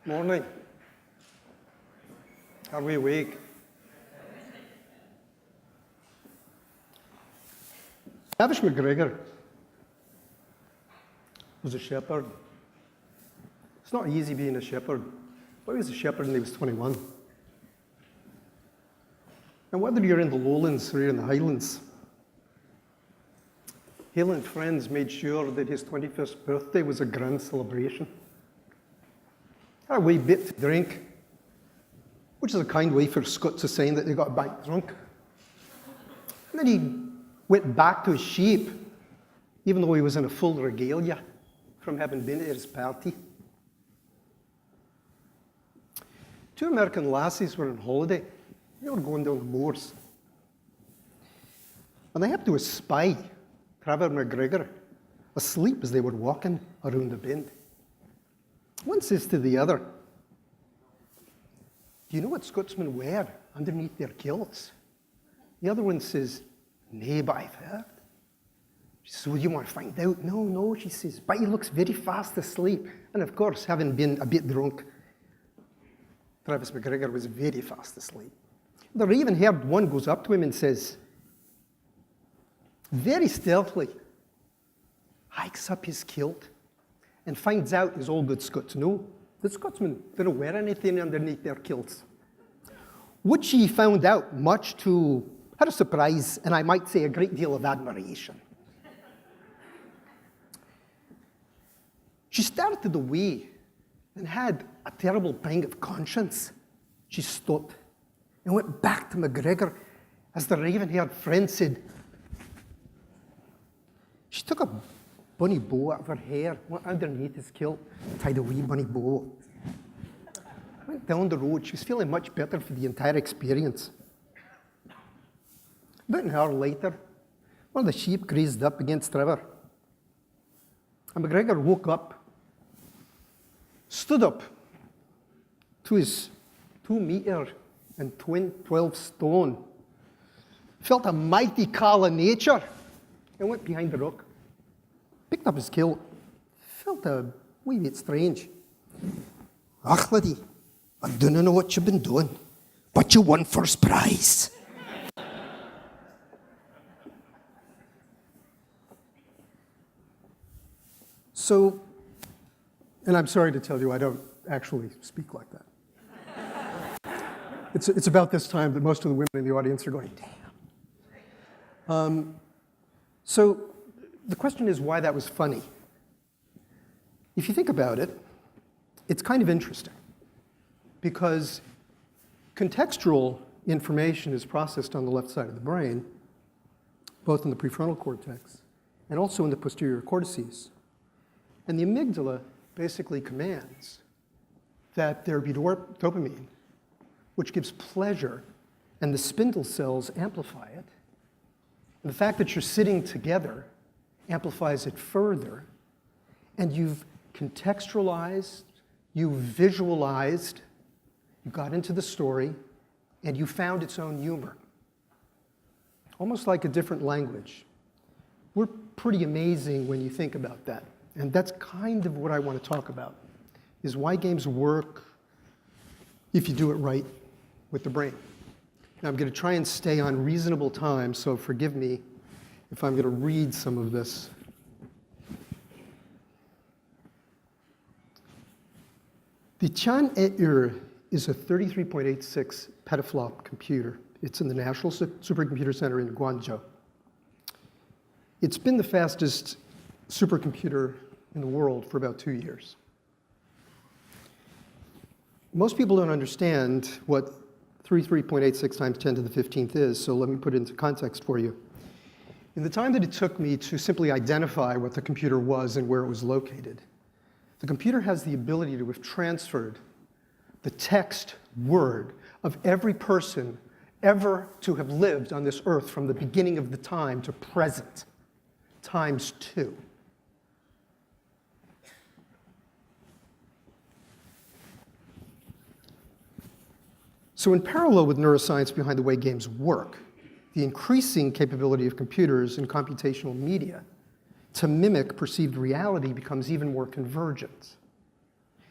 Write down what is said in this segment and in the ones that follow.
Morning. Are we awake? Travis McGregor was a shepherd. It's not easy being a shepherd, but he was a shepherd when he was 21. And whether you're in the lowlands or you're in the highlands, Hale and friends made sure that his 21st birthday was a grand celebration. Had a wee bit to drink, which is a kind way for Scots to saying that they got back drunk. And then he went back to his sheep, even though he was in a full regalia from having been at his party. Two American lassies were on holiday. They were going down the moors. And they happened to espy Trevor McGregor asleep as they were walking around the bend. One says to the other, "Do you know what Scotsmen wear underneath their kilts?" The other one says, "Nay, but I've heard." She says, "Well, you want to find out?" No, she says, "But he looks very fast asleep." And of course, having been a bit drunk, Travis McGregor was very fast asleep. The raven-haired one goes up to him and says, very stealthily, hikes up his kilt and finds out, as all good Scots know, that Scotsmen don't wear anything underneath their kilts. Which he found out much to her surprise, and I might say a great deal of admiration. She started away and had a terrible pang of conscience. She stopped and went back to McGregor as the raven-haired friend said, she took a bunny bow out of her hair, went underneath his kilt, tied a wee bunny bow. Went down the road. She was feeling much better for the entire experience. About an hour later, one of the sheep grazed up against Trevor. And McGregor woke up, stood up to his 2 meter and 12 stone, felt a mighty call of nature, and went behind the rock. Picked up his kilt, felt a wee bit strange. "Ach, laddie, I don't know what you've been doing, but you won first prize." So, and I'm sorry to tell you, I don't actually speak like that. It's about this time that most of the women in the audience are going, damn. So the question is why that was funny. If you think about it, it's kind of interesting because contextual information is processed on the left side of the brain, both in the prefrontal cortex and also in the posterior cortices. And the amygdala basically commands that there be dopamine, which gives pleasure, and the spindle cells amplify it. And the fact that you're sitting together amplifies it further, and you've contextualized, you visualized, you got into the story, and you found its own humor. Almost like a different language. We're pretty amazing when you think about that. And that's kind of what I want to talk about, is why games work if you do it right with the brain. Now, I'm going to try and stay on reasonable time, so forgive me if I'm going to read some of this. The Chan Et-Ur is a 33.86 petaflop computer. It's in the National Supercomputer Center in Guangzhou. It's been the fastest supercomputer in the world for about 2 years. Most people don't understand what 33.86 times 10 to the 15th is, so let me put it into context for you. In the time that it took me to simply identify what the computer was and where it was located, the computer has the ability to have transferred the text word of every person ever to have lived on this earth from the beginning of the time to present, times 2. So in parallel with neuroscience behind the way games work, the increasing capability of computers and computational media to mimic perceived reality becomes even more convergent.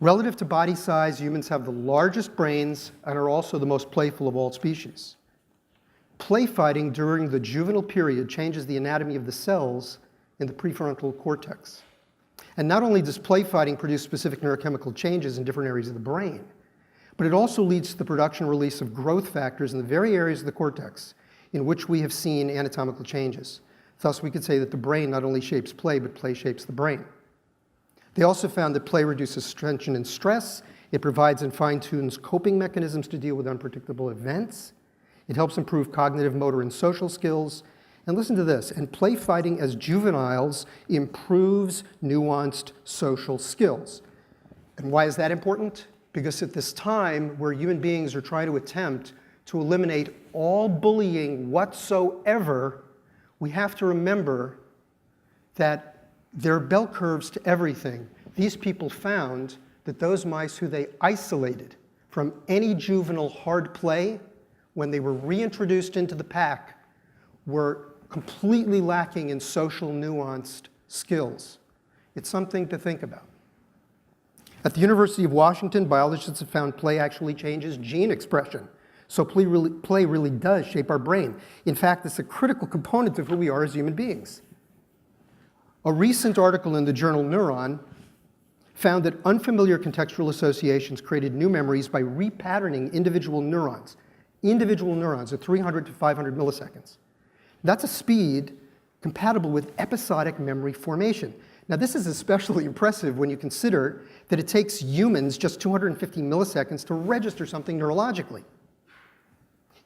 Relative to body size, humans have the largest brains and are also the most playful of all species. Play fighting during the juvenile period changes the anatomy of the cells in the prefrontal cortex. And not only does play fighting produce specific neurochemical changes in different areas of the brain, but it also leads to the production and release of growth factors in the very areas of the cortex in which we have seen anatomical changes. Thus, we could say that the brain not only shapes play, but play shapes the brain. They also found that play reduces tension and stress. It provides and fine-tunes coping mechanisms to deal with unpredictable events. It helps improve cognitive, motor, and social skills. And listen to this, and play fighting as juveniles improves nuanced social skills. And why is that important? Because at this time where human beings are trying to attempt to eliminate all bullying whatsoever, we have to remember that there are bell curves to everything. These people found that those mice who they isolated from any juvenile hard play, when they were reintroduced into the pack, were completely lacking in social nuanced skills. It's something to think about. At the University of Washington, biologists have found play actually changes gene expression. So play really does shape our brain. In fact, it's a critical component of who we are as human beings. A recent article in the journal Neuron found that unfamiliar contextual associations created new memories by repatterning individual neurons at 300 to 500 milliseconds. That's a speed compatible with episodic memory formation. Now, this is especially impressive when you consider that it takes humans just 250 milliseconds to register something neurologically.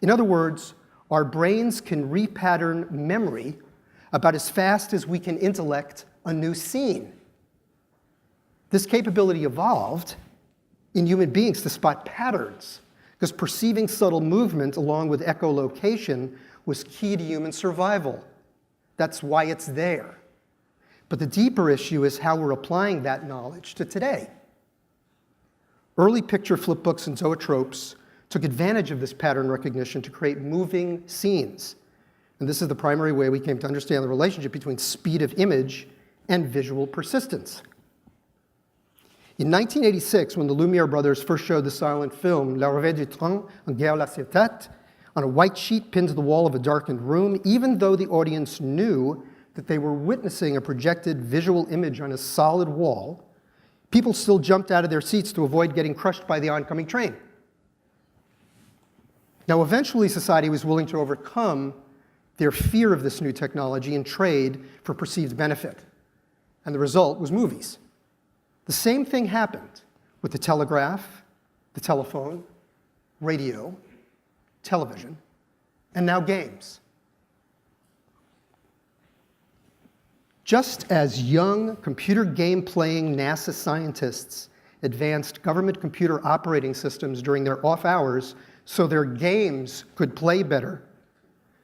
In other words, our brains can repattern memory about as fast as we can intellect a new scene. This capability evolved in human beings to spot patterns, because perceiving subtle movement along with echolocation was key to human survival. That's why it's there. But the deeper issue is how we're applying that knowledge to today. Early picture flipbooks and zoetropes took advantage of this pattern recognition to create moving scenes. And this is the primary way we came to understand the relationship between speed of image and visual persistence. In 1986, when the Lumiere brothers first showed the silent film La Revue du Train en Guerre la Cité on a white sheet pinned to the wall of a darkened room, even though the audience knew that they were witnessing a projected visual image on a solid wall, people still jumped out of their seats to avoid getting crushed by the oncoming train. Now, eventually, society was willing to overcome their fear of this new technology and trade for perceived benefit. And the result was movies. The same thing happened with the telegraph, the telephone, radio, television, and now games. Just as young computer game-playing NASA scientists advanced government computer operating systems during their off hours so their games could play better,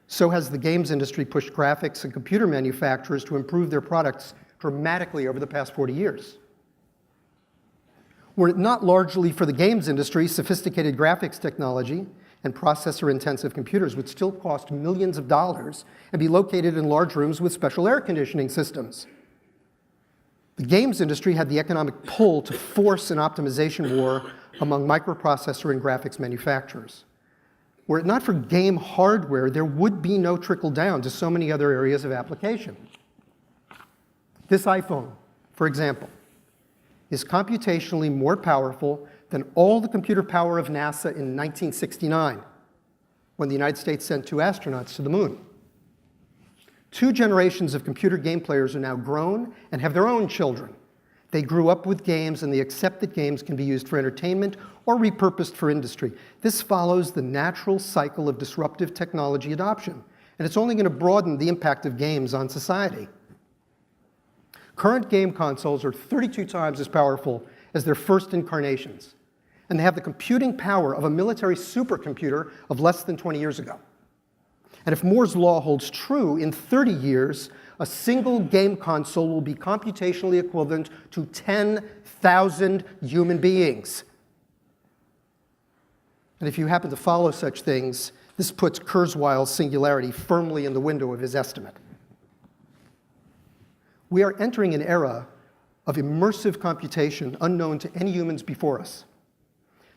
so has the games industry pushed graphics and computer manufacturers to improve their products dramatically over the past 40 years. Were it not largely for the games industry, sophisticated graphics technology and processor-intensive computers would still cost millions of dollars and be located in large rooms with special air conditioning systems. The games industry had the economic pull to force an optimization war among microprocessor and graphics manufacturers. Were it not for game hardware, there would be no trickle down to so many other areas of application. This iPhone, for example, is computationally more powerful than all the computer power of NASA in 1969, when the United States sent 2 astronauts to the moon. 2 generations of computer game players are now grown and have their own children. They grew up with games, and they accept that games can be used for entertainment or repurposed for industry. This follows the natural cycle of disruptive technology adoption, and it's only going to broaden the impact of games on society. Current game consoles are 32 times as powerful as their first incarnations, and they have the computing power of a military supercomputer of less than 20 years ago. And if Moore's law holds true, in 30 years, a single game console will be computationally equivalent to 10,000 human beings. And if you happen to follow such things, this puts Kurzweil's singularity firmly in the window of his estimate. We are entering an era of immersive computation unknown to any humans before us.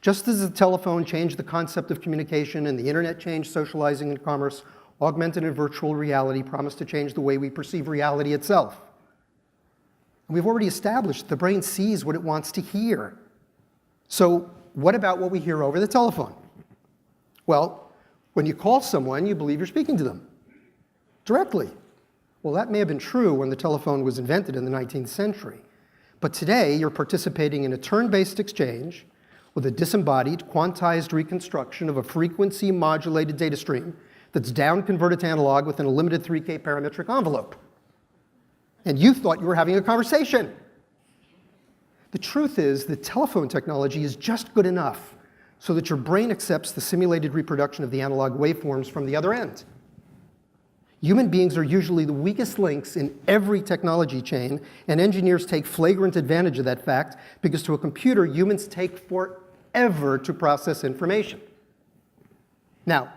Just as the telephone changed the concept of communication and the internet changed socializing and commerce, augmented and virtual reality promise to change the way we perceive reality itself. And we've already established the brain sees what it wants to hear. So what about what we hear over the telephone? Well, when you call someone, you believe you're speaking to them directly. Well, that may have been true when the telephone was invented in the 19th century. But today, you're participating in a turn-based exchange with a disembodied, quantized reconstruction of a frequency-modulated data stream that's down-converted to analog within a limited 3K parametric envelope. And you thought you were having a conversation. The truth is that telephone technology is just good enough so that your brain accepts the simulated reproduction of the analog waveforms from the other end. Human beings are usually the weakest links in every technology chain, and engineers take flagrant advantage of that fact because to a computer, humans take forever to process information. Now,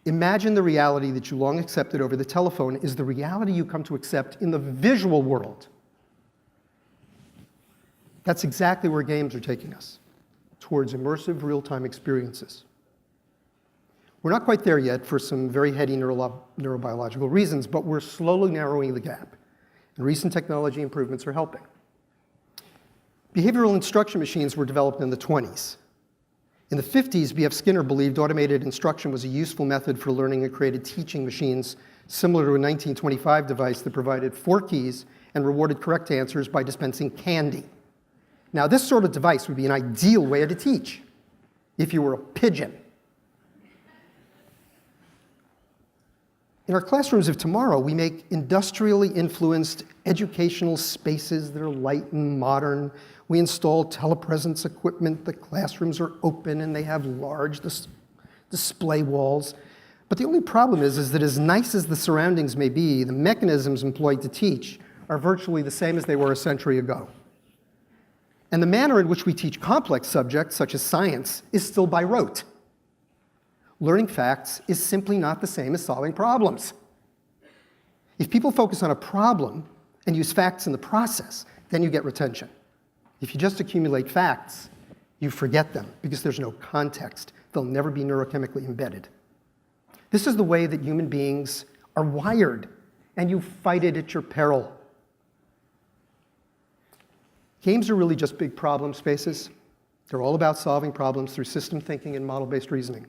imagine the reality that you long accepted over the telephone is the reality you come to accept in the visual world. That's exactly where games are taking us, towards immersive real-time experiences. We're not quite there yet for some very heady neurobiological reasons, but we're slowly narrowing the gap, and recent technology improvements are helping. Behavioral instruction machines were developed in the 20s. In the 50s, B.F. Skinner believed automated instruction was a useful method for learning and created teaching machines similar to a 1925 device that provided 4 keys and rewarded correct answers by dispensing candy. Now, this sort of device would be an ideal way to teach if you were a pigeon. In our classrooms of tomorrow, we make industrially influenced educational spaces that are light and modern. We install telepresence equipment. The classrooms are open and they have large display walls. But the only problem is that as nice as the surroundings may be, the mechanisms employed to teach are virtually the same as they were a century ago. And the manner in which we teach complex subjects, such as science, is still by rote. Learning facts is simply not the same as solving problems. If people focus on a problem and use facts in the process, then you get retention. If you just accumulate facts, you forget them because there's no context. They'll never be neurochemically embedded. This is the way that human beings are wired, and you fight it at your peril. Games are really just big problem spaces. They're all about solving problems through system thinking and model-based reasoning.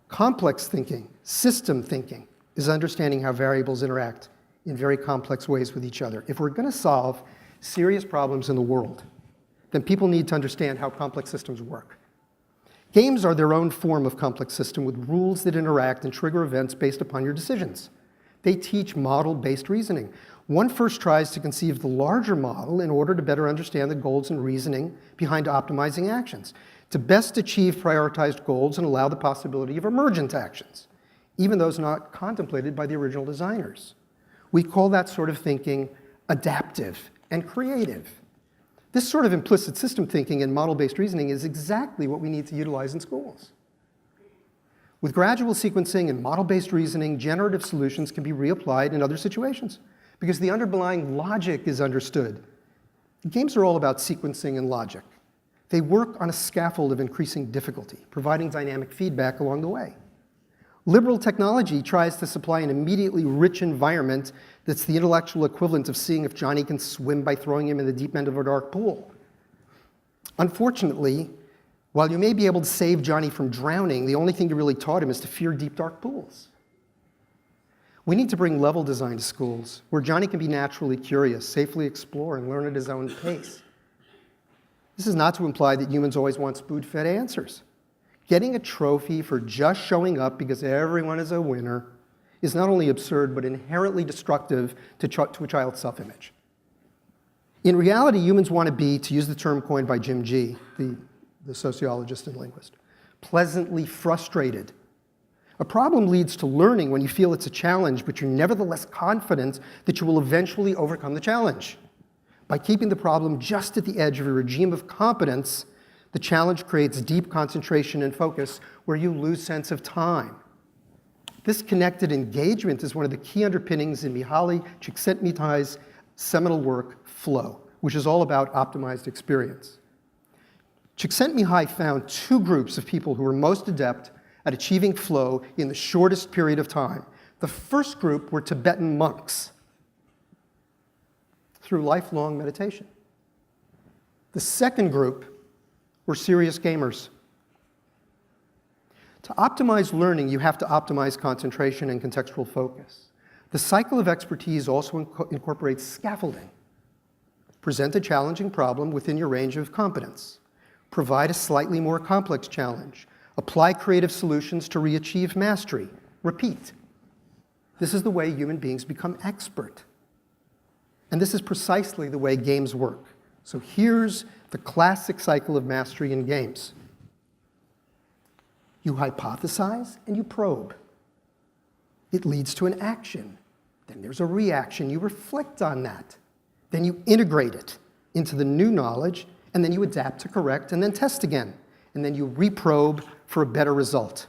Complex thinking, system thinking, is understanding how variables interact in very complex ways with each other. If we're going to solve serious problems in the world, then people need to understand how complex systems work. Games are their own form of complex system with rules that interact and trigger events based upon your decisions. They teach model-based reasoning. One first tries to conceive the larger model in order to better understand the goals and reasoning behind optimizing actions, to best achieve prioritized goals and allow the possibility of emergent actions, even those not contemplated by the original designers. We call that sort of thinking adaptive and creative. This sort of implicit system thinking and model-based reasoning is exactly what we need to utilize in schools. With gradual sequencing and model-based reasoning, generative solutions can be reapplied in other situations because the underlying logic is understood. Games are all about sequencing and logic. They work on a scaffold of increasing difficulty, providing dynamic feedback along the way. Liberal technology tries to supply an immediately rich environment that's the intellectual equivalent of seeing if Johnny can swim by throwing him in the deep end of a dark pool. Unfortunately, while you may be able to save Johnny from drowning, the only thing you really taught him is to fear deep, dark pools. We need to bring level design to schools, where Johnny can be naturally curious, safely explore, and learn at his own pace. This is not to imply that humans always want spoon-fed answers. Getting a trophy for just showing up because everyone is a winner is not only absurd, but inherently destructive to a child's self-image. In reality, humans want to be, to use the term coined by Jim G., the sociologist and linguist, pleasantly frustrated. A problem leads to learning when you feel it's a challenge, but you're nevertheless confident that you will eventually overcome the challenge. By keeping the problem just at the edge of a regime of competence, the challenge creates deep concentration and focus where you lose sense of time. This connected engagement is one of the key underpinnings in Mihaly Csikszentmihalyi's seminal work, Flow, which is all about optimized experience. Csikszentmihalyi found two groups of people who were most adept at achieving flow in the shortest period of time. The first group were Tibetan monks through lifelong meditation. The second group were serious gamers. To optimize learning, you have to optimize concentration and contextual focus. The cycle of expertise also incorporates scaffolding. Present a challenging problem within your range of competence. Provide a slightly more complex challenge. Apply creative solutions to re-achieve mastery. Repeat. This is the way human beings become expert. And this is precisely the way games work. So here's the classic cycle of mastery in games. You hypothesize and you probe. It leads to an action. Then there's a reaction. You reflect on that. Then you integrate it into the new knowledge, and then you adapt to correct, and then test again. And then you reprobe for a better result.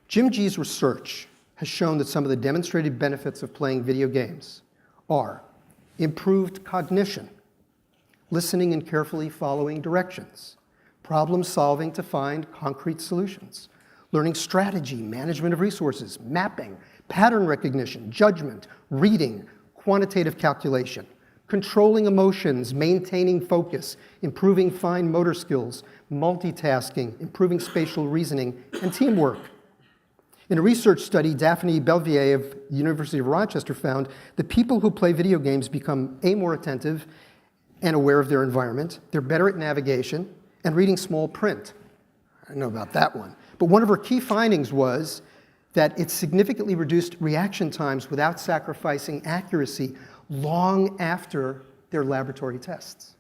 Jim G's research has shown that some of the demonstrated benefits of playing video games are improved cognition, listening and carefully following directions, problem solving to find concrete solutions, learning strategy, management of resources, mapping, pattern recognition, judgment, reading, quantitative calculation, controlling emotions, maintaining focus, improving fine motor skills, multitasking, improving spatial reasoning, and teamwork. In a research study, Daphne Belvier of the University of Rochester found that people who play video games become more attentive and aware of their environment. They're better at navigation and reading small print. I don't know about that one. But one of her key findings was that it significantly reduced reaction times without sacrificing accuracy long after their laboratory tests.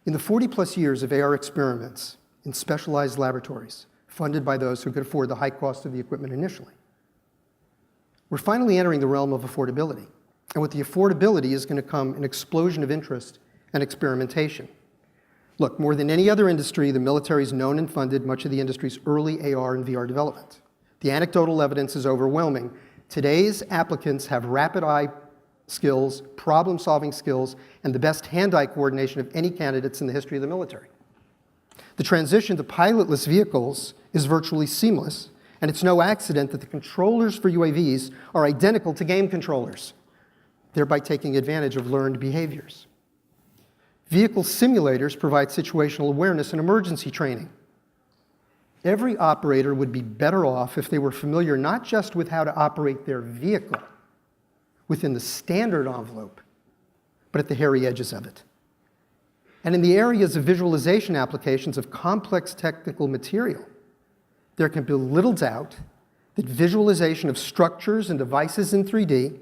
In the 40-plus years of AR experiments in specialized laboratories, funded by those who could afford the high cost of the equipment initially, we're finally entering the realm of affordability. And with the affordability is going to come an explosion of interest and experimentation. Look, more than any other industry, the military's known and funded much of the industry's early AR and VR development. The anecdotal evidence is overwhelming. Today's applicants have rapid eye skills, problem-solving skills, and the best hand-eye coordination of any candidates in the history of the military. The transition to pilotless vehicles is virtually seamless, and it's no accident that the controllers for UAVs are identical to game controllers, thereby taking advantage of learned behaviors. Vehicle simulators provide situational awareness and emergency training. Every operator would be better off if they were familiar not just with how to operate their vehicle within the standard envelope, but at the hairy edges of it. And in the areas of visualization applications of complex technical material, there can be little doubt that visualization of structures and devices in 3D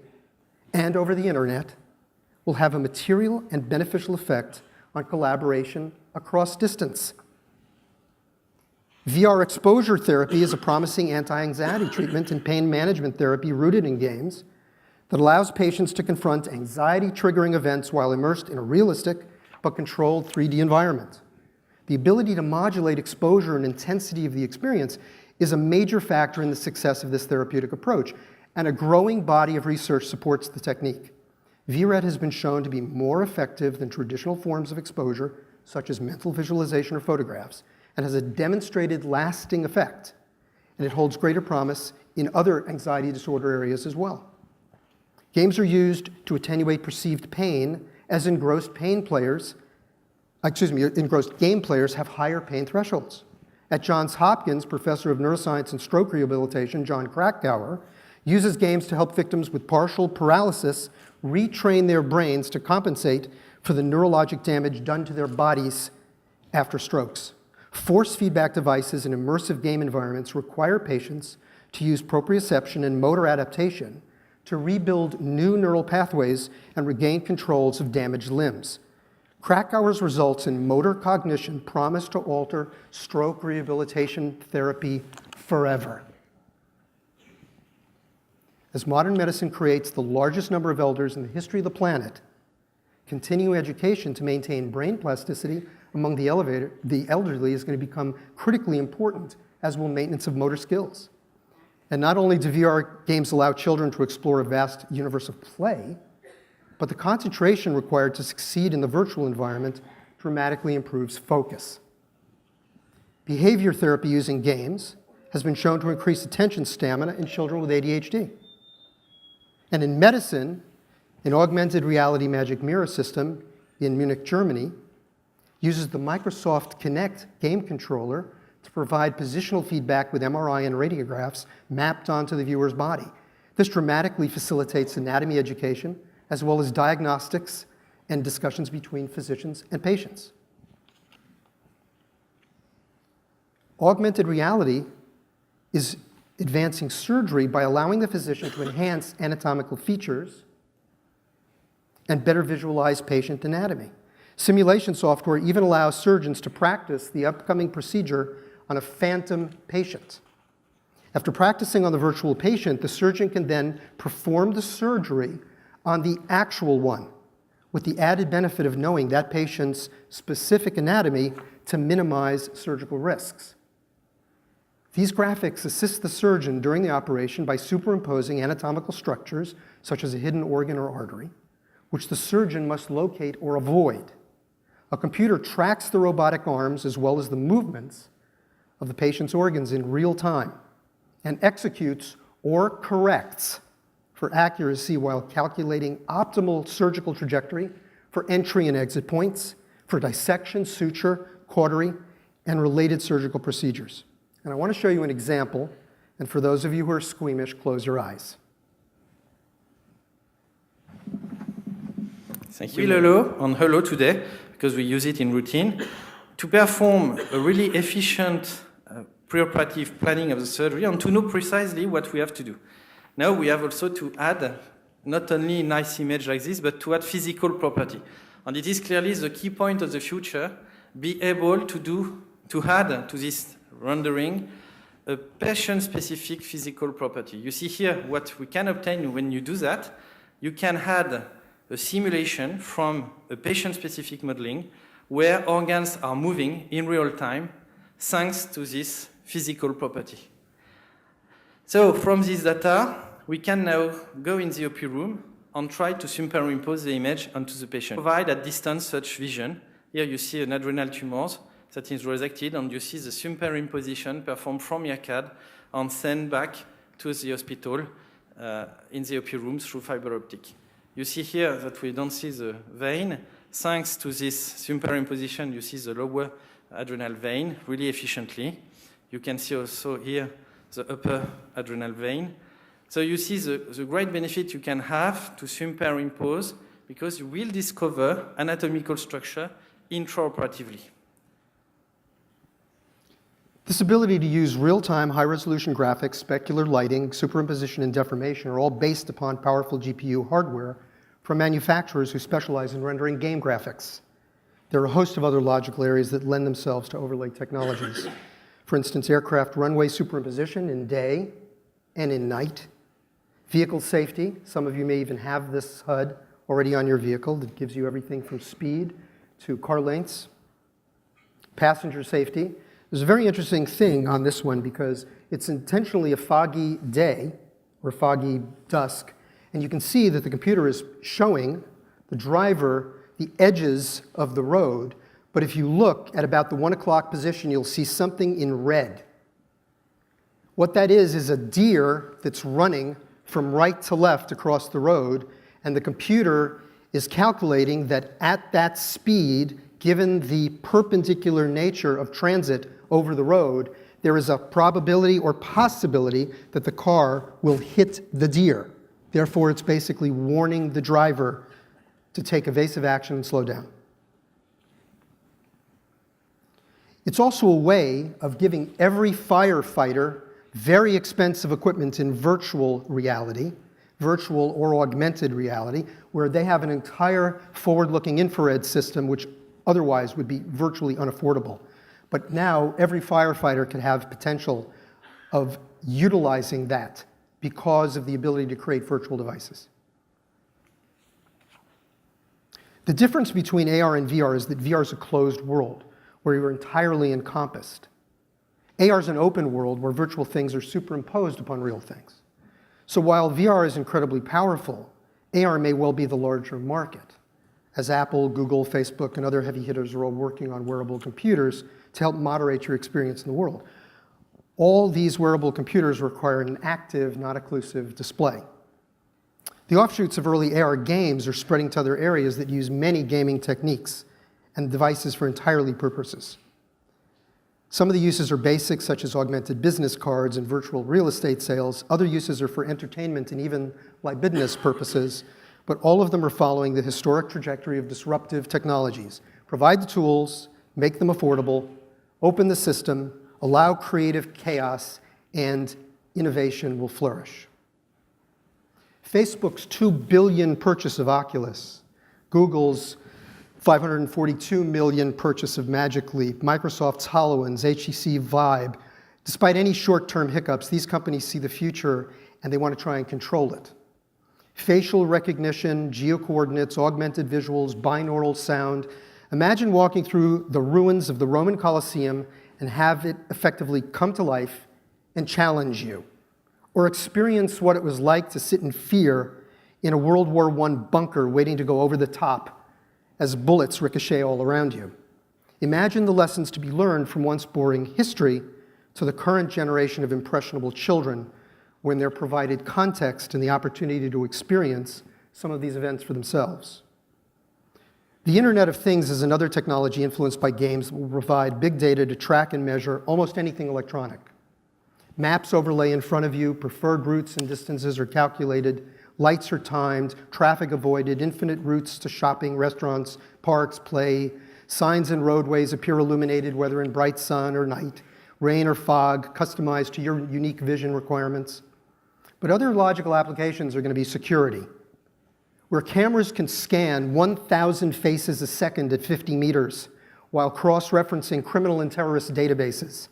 and over the internet will have a material and beneficial effect on collaboration across distance. VR exposure therapy is a promising anti-anxiety treatment and pain management therapy rooted in games that allows patients to confront anxiety-triggering events while immersed in a realistic but controlled 3D environment. The ability to modulate exposure and intensity of the experience is a major factor in the success of this therapeutic approach, and a growing body of research supports the technique. VRED has been shown to be more effective than traditional forms of exposure, such as mental visualization or photographs, and has a demonstrated lasting effect. And it holds greater promise in other anxiety disorder areas as well. Games are used to attenuate perceived pain, as engrossed game players have higher pain thresholds. At Johns Hopkins, professor of neuroscience and stroke rehabilitation, John Krakauer, uses games to help victims with partial paralysis retrain their brains to compensate for the neurologic damage done to their bodies after strokes. Force feedback devices in immersive game environments require patients to use proprioception and motor adaptation to rebuild new neural pathways and regain controls of damaged limbs. Krakauer's results in motor cognition promise to alter stroke rehabilitation therapy forever. As modern medicine creates the largest number of elders in the history of the planet, continuing education to maintain brain plasticity among the elderly is going to become critically important, as will maintenance of motor skills. And not only do VR games allow children to explore a vast universe of play, but the concentration required to succeed in the virtual environment dramatically improves focus. Behavior therapy using games has been shown to increase attention stamina in children with ADHD. And in medicine, an augmented reality magic mirror system in Munich, Germany, uses the Microsoft Kinect game controller to provide positional feedback with MRI and radiographs mapped onto the viewer's body. This dramatically facilitates anatomy education, as well as diagnostics and discussions between physicians and patients. Augmented reality is advancing surgery by allowing the physician to enhance anatomical features and better visualize patient anatomy. Simulation software even allows surgeons to practice the upcoming procedure on a phantom patient. After practicing on the virtual patient, the surgeon can then perform the surgery on the actual one, with the added benefit of knowing that patient's specific anatomy to minimize surgical risks. These graphics assist the surgeon during the operation by superimposing anatomical structures, such as a hidden organ or artery, which the surgeon must locate or avoid. A computer tracks the robotic arms as well as the movements of the patient's organs in real time and executes or corrects for accuracy while calculating optimal surgical trajectory for entry and exit points, for dissection, suture, cautery, and related surgical procedures. And I want to show you an example, and for those of you who are squeamish, close your eyes. Thank you. Hello on Hello today, because we use it in routine, to perform a really efficient preoperative planning of the surgery and to know precisely what we have to do. Now we have also to add not only nice image like this, but to add physical property. And it is clearly the key point of the future, be able to add to this rendering a patient-specific physical property. You see here what we can obtain when you do that. You can add a simulation from a patient-specific modeling where organs are moving in real time thanks to this physical property. So from this data, we can now go in the OP room and try to superimpose the image onto the patient. Provide at distance such vision. Here you see an adrenal tumor that is resected, and you see the superimposition performed from your CAD and sent back to the hospital in the OP room through fiber optic. You see here that we don't see the vein. Thanks to this superimposition, you see the lower adrenal vein really efficiently. You can see also here the upper adrenal vein. So you see the great benefit you can have to superimpose, because you will discover anatomical structure intraoperatively. This ability to use real-time, high-resolution graphics, specular lighting, superimposition, and deformation are all based upon powerful GPU hardware from manufacturers who specialize in rendering game graphics. There are a host of other logical areas that lend themselves to overlay technologies. For instance, aircraft runway superimposition in day and in night. Vehicle safety. Some of you may even have this HUD already on your vehicle that gives you everything from speed to car lengths. Passenger safety. There's a very interesting thing on this one because it's intentionally a foggy day or foggy dusk, and you can see that the computer is showing the driver the edges of the road, but if you look at about the 1 o'clock position, you'll see something in red. What that is a deer that's running from right to left across the road, and the computer is calculating that at that speed, given the perpendicular nature of transit over the road, there is a probability or possibility that the car will hit the deer. Therefore, it's basically warning the driver to take evasive action and slow down. It's also a way of giving every firefighter very expensive equipment in virtual reality, virtual or augmented reality, where they have an entire forward-looking infrared system which otherwise would be virtually unaffordable. But now every firefighter can have potential of utilizing that because of the ability to create virtual devices. The difference between AR and VR is that VR is a closed world where you're entirely encompassed. AR is an open world where virtual things are superimposed upon real things. So while VR is incredibly powerful, AR may well be the larger market, as Apple, Google, Facebook, and other heavy hitters are all working on wearable computers to help moderate your experience in the world. All these wearable computers require an active, not occlusive display. The offshoots of early AR games are spreading to other areas that use many gaming techniques and devices for entirely purposes. Some of the uses are basic, such as augmented business cards and virtual real estate sales. Other uses are for entertainment and even libidinous purposes, but all of them are following the historic trajectory of disruptive technologies. Provide the tools, make them affordable, open the system, allow creative chaos, and innovation will flourish. Facebook's $2 billion purchase of Oculus, Google's $542 million purchase of Magic Leap, Microsoft's HoloLens, HTC Vive. Despite any short-term hiccups, these companies see the future and they want to try and control it. Facial recognition, geocoordinates, augmented visuals, binaural sound. Imagine walking through the ruins of the Roman Colosseum and have it effectively come to life and challenge you. Or experience what it was like to sit in fear in a World War I bunker waiting to go over the top as bullets ricochet all around you. Imagine the lessons to be learned from once boring history to the current generation of impressionable children when they're provided context and the opportunity to experience some of these events for themselves. The Internet of Things is another technology influenced by games that will provide big data to track and measure almost anything electronic. Maps overlay in front of you, preferred routes and distances are calculated, lights are timed, traffic avoided, infinite routes to shopping, restaurants, parks, play, signs and roadways appear illuminated whether in bright sun or night, rain or fog, customized to your unique vision requirements. But other logical applications are going to be security, where cameras can scan 1,000 faces a second at 50 meters while cross-referencing criminal and terrorist databases.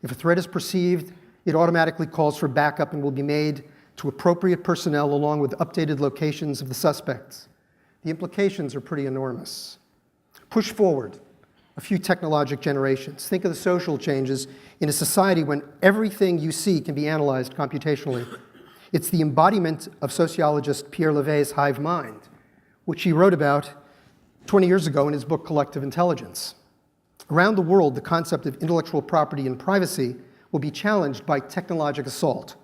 If a threat is perceived, it automatically calls for backup and will be made to appropriate personnel along with updated locations of the suspects. The implications are pretty enormous. Push forward a few technologic generations. Think of the social changes in a society when everything you see can be analyzed computationally. It's the embodiment of sociologist Pierre Leve's hive mind, which he wrote about 20 years ago in his book Collective Intelligence. Around the world, the concept of intellectual property and privacy will be challenged by technologic assault.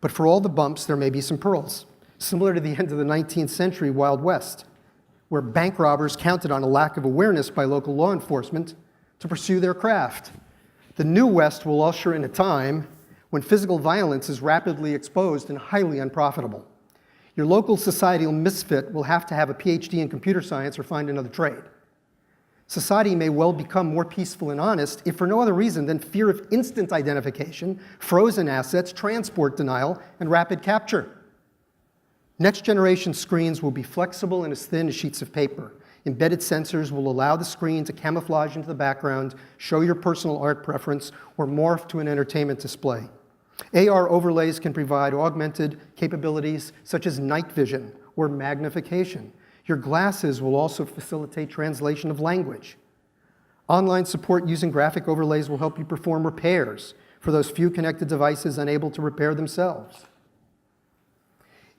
But for all the bumps, there may be some pearls, similar to the end of the 19th century Wild West, where bank robbers counted on a lack of awareness by local law enforcement to pursue their craft. The new West will usher in a time when physical violence is rapidly exposed and highly unprofitable. Your local societal misfit will have to have a PhD in computer science or find another trade. Society may well become more peaceful and honest if for no other reason than fear of instant identification, frozen assets, transport denial, and rapid capture. Next generation screens will be flexible and as thin as sheets of paper. Embedded sensors will allow the screen to camouflage into the background, show your personal art preference, or morph to an entertainment display. AR overlays can provide augmented capabilities such as night vision or magnification. Your glasses will also facilitate translation of language. Online support using graphic overlays will help you perform repairs for those few connected devices unable to repair themselves.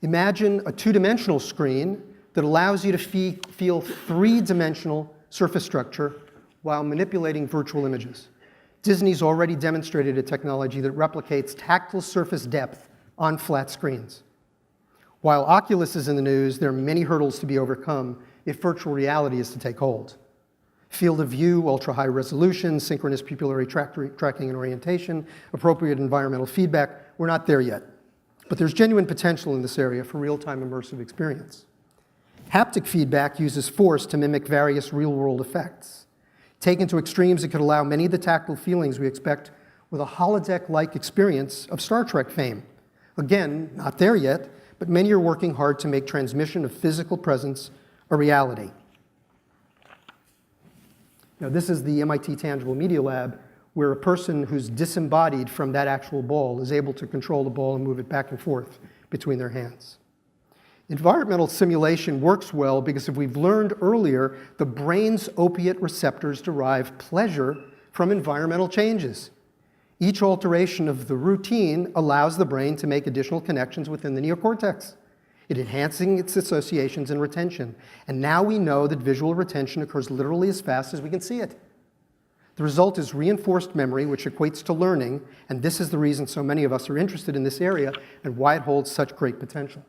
Imagine a two-dimensional screen that allows you to feel three-dimensional surface structure while manipulating virtual images. Disney's already demonstrated a technology that replicates tactile surface depth on flat screens. While Oculus is in the news, there are many hurdles to be overcome if virtual reality is to take hold. Field of view, ultra-high resolution, synchronous pupillary tracking and orientation, appropriate environmental feedback, we're not there yet. But there's genuine potential in this area for real-time immersive experience. Haptic feedback uses force to mimic various real-world effects. Taken to extremes, it could allow many of the tactile feelings we expect with a holodeck-like experience of Star Trek fame. Again, not there yet, but many are working hard to make transmission of physical presence a reality. Now, this is the MIT Tangible Media Lab, where a person who's disembodied from that actual ball is able to control the ball and move it back and forth between their hands. Environmental simulation works well because, if we've learned earlier, the brain's opiate receptors derive pleasure from environmental changes. Each alteration of the routine allows the brain to make additional connections within the neocortex, it enhancing its associations and retention. And now we know that visual retention occurs literally as fast as we can see it. The result is reinforced memory, which equates to learning, and this is the reason so many of us are interested in this area and why it holds such great potential.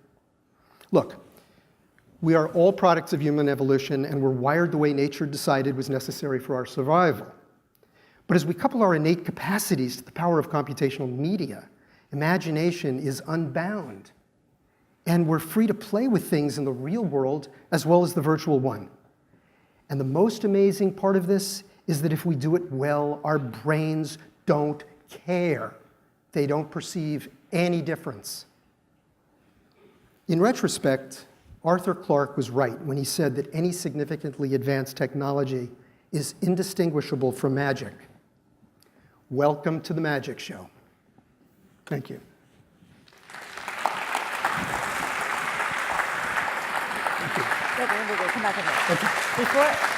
Look, we are all products of human evolution, and we're wired the way nature decided was necessary for our survival. But as we couple our innate capacities to the power of computational media, imagination is unbound. And we're free to play with things in the real world as well as the virtual one. And the most amazing part of this is that if we do it well, our brains don't care. They don't perceive any difference. In retrospect, Arthur Clarke was right when he said that any significantly advanced technology is indistinguishable from magic. Welcome to the magic show. Thank you. Come back over.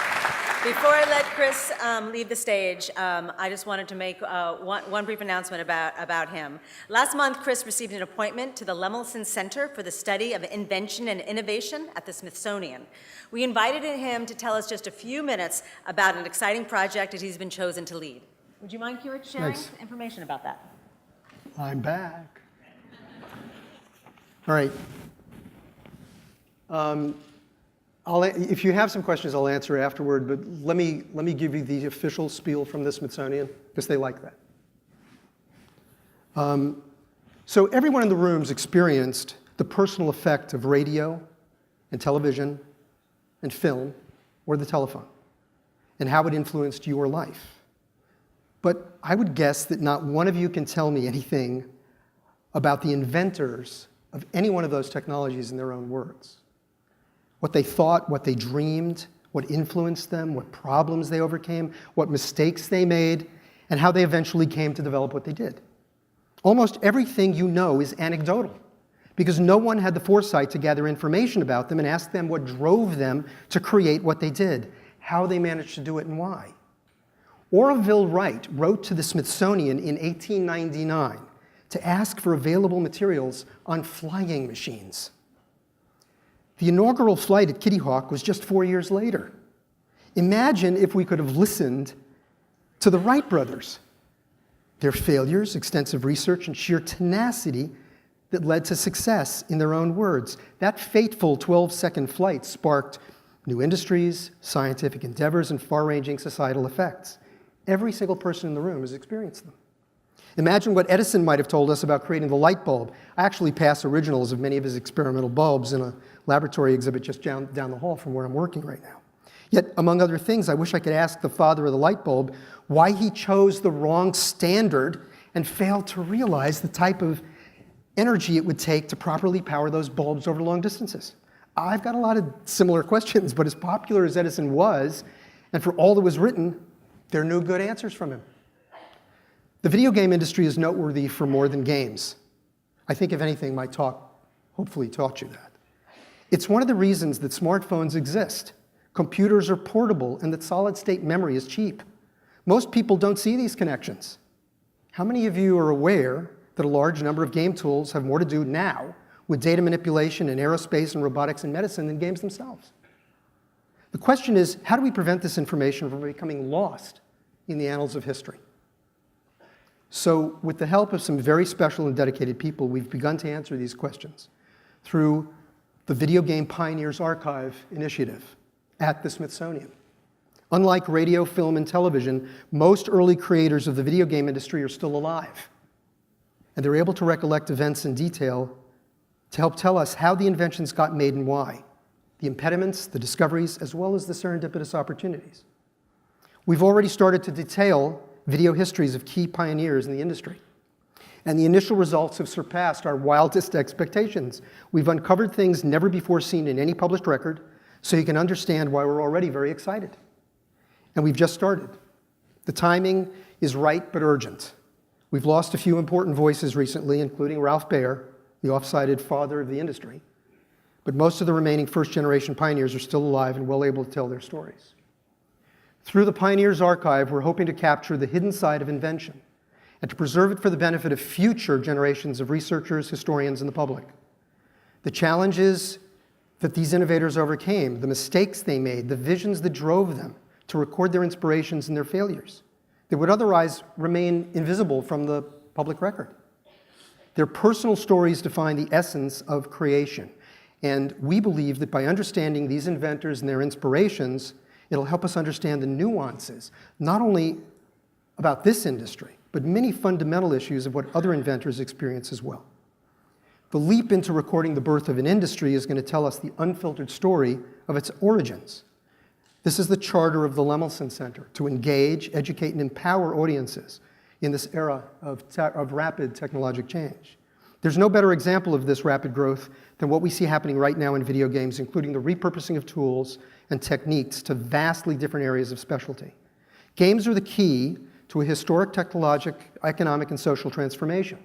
Before I let Chris leave the stage, I just wanted to make one brief announcement about him. Last month, Chris received an appointment to the Lemelson Center for the Study of Invention and Innovation at the Smithsonian. We invited him to tell us just a few minutes about an exciting project that he's been chosen to lead. Would you mind, Kira, sharing information about that? I'm back. All right. If you have some questions, I'll answer afterward, but let me give you the official spiel from the Smithsonian, because they like that. So everyone in the room's experienced the personal effect of radio and television and film, or the telephone, and how it influenced your life. But I would guess that not one of you can tell me anything about the inventors of any one of those technologies in their own words. What they thought, what they dreamed, what influenced them, what problems they overcame, what mistakes they made, and how they eventually came to develop what they did. Almost everything you know is anecdotal, because no one had the foresight to gather information about them and ask them what drove them to create what they did, how they managed to do it, and why. Orville Wright wrote to the Smithsonian in 1899 to ask for available materials on flying machines. The inaugural flight at Kitty Hawk was just 4 years later. Imagine if we could have listened to the Wright brothers. Their failures, extensive research, and sheer tenacity that led to success in their own words. That fateful 12-second flight sparked new industries, scientific endeavors, and far-ranging societal effects. Every single person in the room has experienced them. Imagine what Edison might have told us about creating the light bulb. I actually pass originals of many of his experimental bulbs in a laboratory exhibit just down the hall from where I'm working right now. Yet, among other things, I wish I could ask the father of the light bulb why he chose the wrong standard and failed to realize the type of energy it would take to properly power those bulbs over long distances. I've got a lot of similar questions, but as popular as Edison was, and for all that was written, there are no good answers from him. The video game industry is noteworthy for more than games. I think, if anything, my talk hopefully taught you that. It's one of the reasons that smartphones exist. Computers are portable, and that solid-state memory is cheap. Most people don't see these connections. How many of you are aware that a large number of game tools have more to do now with data manipulation in aerospace and robotics and medicine than games themselves? The question is, how do we prevent this information from becoming lost in the annals of history? So, with the help of some very special and dedicated people, we've begun to answer these questions through the Video Game Pioneers Archive initiative at the Smithsonian. Unlike radio, film, and television, most early creators of the video game industry are still alive. And they're able to recollect events in detail to help tell us how the inventions got made and why, the impediments, the discoveries, as well as the serendipitous opportunities. We've already started to detail video histories of key pioneers in the industry. And the initial results have surpassed our wildest expectations. We've uncovered things never before seen in any published record, so you can understand why we're already very excited. And we've just started. The timing is right but urgent. We've lost a few important voices recently, including Ralph Baer, the oft-cited father of the industry. but most of the remaining first-generation pioneers are still alive and well able to tell their stories. Through the Pioneers Archive, we're hoping to capture the hidden side of invention and to preserve it for the benefit of future generations of researchers, historians, and the public. The challenges that these innovators overcame, the mistakes they made, the visions that drove them to record their inspirations and their failures that would otherwise remain invisible from the public record. Their personal stories define the essence of creation, and we believe that by understanding these inventors and their inspirations, it'll help us understand the nuances, not only about this industry, but many fundamental issues of what other inventors experience as well. The leap into recording the birth of an industry is going to tell us the unfiltered story of its origins. This is the charter of the Lemelson Center, to engage, educate, and empower audiences in this era of rapid technologic change. There's no better example of this rapid growth than what we see happening right now in video games, including the repurposing of tools and techniques to vastly different areas of specialty. Games are the key to a historic technologic, economic, and social transformation,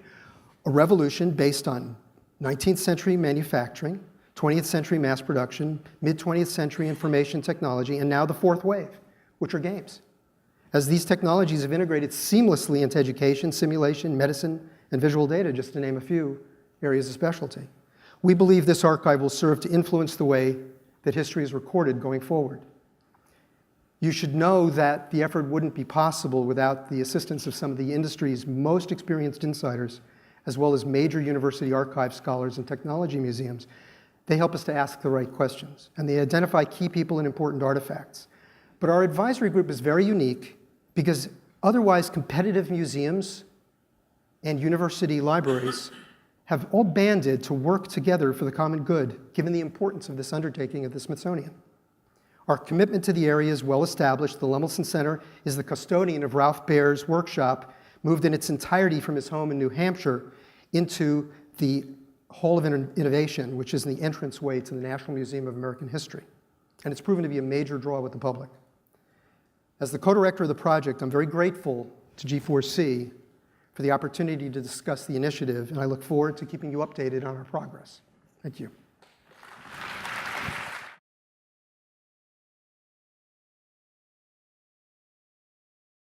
a revolution based on 19th century manufacturing, 20th century mass production, mid-20th century information technology, and now the fourth wave, which are games. As these technologies have integrated seamlessly into education, simulation, medicine, and visual data, just to name a few areas of specialty. We believe this archive will serve to influence the way that history is recorded going forward. You should know that the effort wouldn't be possible without the assistance of some of the industry's most experienced insiders, as well as major university archive scholars and technology museums. They help us to ask the right questions, and they identify key people and important artifacts. But our advisory group is very unique because otherwise competitive museums and university libraries have all banded to work together for the common good, given the importance of this undertaking at the Smithsonian. Our commitment to the area is well established. The Lemelson Center is the custodian of Ralph Baer's workshop, moved in its entirety from his home in New Hampshire into the Hall of Innovation, which is the entranceway to the National Museum of American History. And it's proven to be a major draw with the public. As the co-director of the project, I'm very grateful to G4C for the opportunity to discuss the initiative, and I look forward to keeping you updated on our progress. Thank you.